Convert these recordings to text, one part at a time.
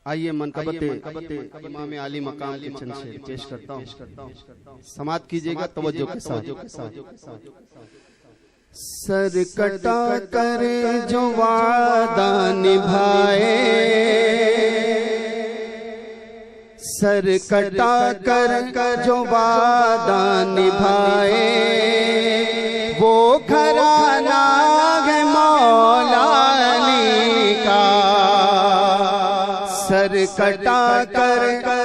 आइए मनकबते इमाम आली मकाम के चंद शेर पेश करता हूँ, समात कीजिएगा तवज्जो के साथ। सर कटा कर जो वादा निभाए, सर कटा कर जो वादा निभाए, वो घराना है मौला अली का। सर कटा कर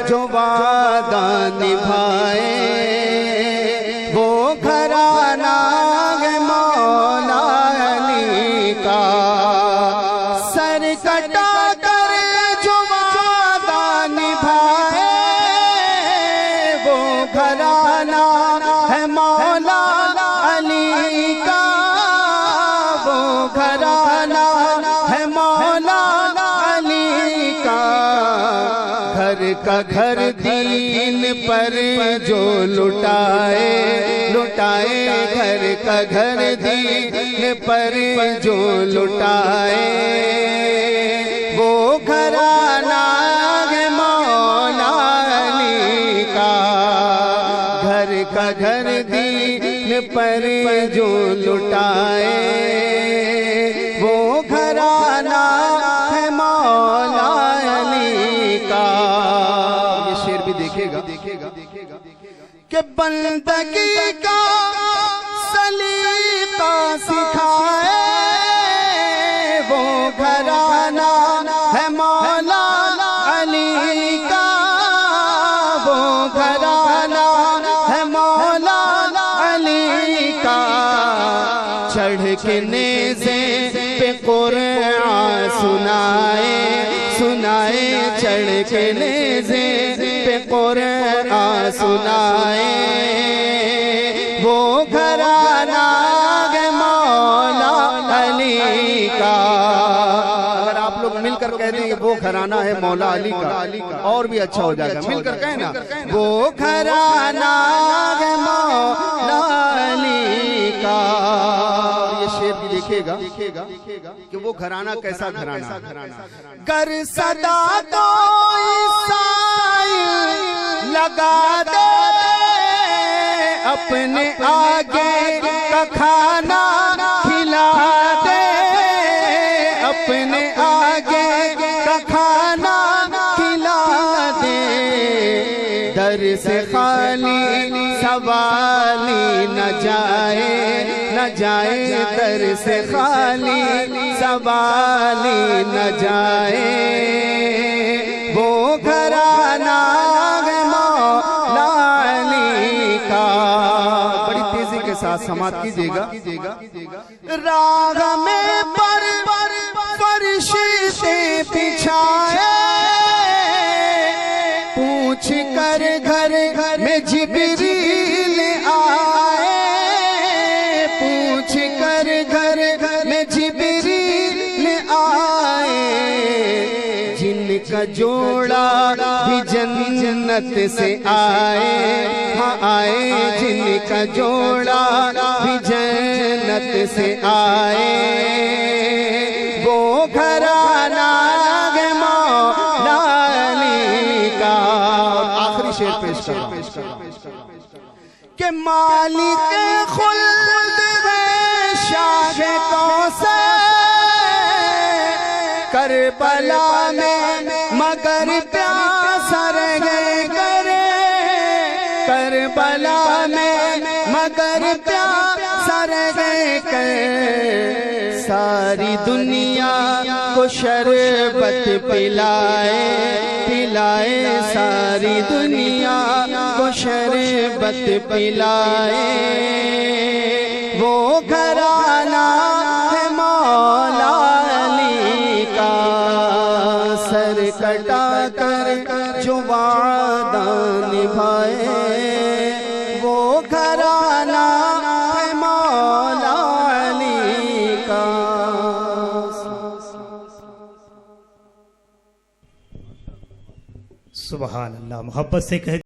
जो वादा निभाए, वो घराना है मौला अली का। सर कटा कर जो वादा निभाए, वो घराना है मौला अली का। वो घराना है मौला अली का। घर का घर दीन पर जो लुटाए, घर का घर दीन पर जो लुटाए, वो घराना है मौला अली का। घर का घर दीन पर जो लुटाए, वो घराना है मौला अली का। ये शेर भी देखेगा कि बंदगी का सलीका सिखाए, वो घराना है मौला अली का। वो घराना है मौला अली का। चढ़ के नेज़े पे कुरान सुनाए, चढ़ के नेज़े पे कुरान सुनाए, वो घराना है मौला अली का। अगर आप लोग मिलकर कह देंगे वो घराना है मौला अली का, और भी अच्छा हो जाएगा। मिलकर कहें ना, वो घराना है मौला अली का। ये शेर भी देखेगा कि वो घराना कैसा घराना। गर सदा तो ईसाई लगा दे, अपने आगे का खाना खिला दे, अपने आगे का खाना खिला दे। दर से खाली सवाली न जाए, दर से खाली सवाली न जाए, वो घराना है मौला अली का। बड़ी तेजी के साथ समात कीजिएगा। राग में पर फरिश्ते बिछाए, पूछ कर घर में जिब्रील आए, पूछ कर घर में जिब्रील आए। जिनका जोड़ा भी जन्नत से आए, हाँ आए, जिनका जोड़ा भी जन्नत से आए, वो घराना है मौला अली का। आखिरी शेर पेश कर कि मालिक खुल्द है शाह कौसर, करबला में मगर प्यासा रह गए करे, करबला में मगर प्यासा रह गए करे। सारी दुनिया को शरबत पिलाए, सारी दुनिया को शरबत पिलाए, वो घराना है मौला अली का। सर कटा कर जो वादा निभाए, वो घराना है मौला अली का। सुभान अल्लाह। मोहब्बत से कह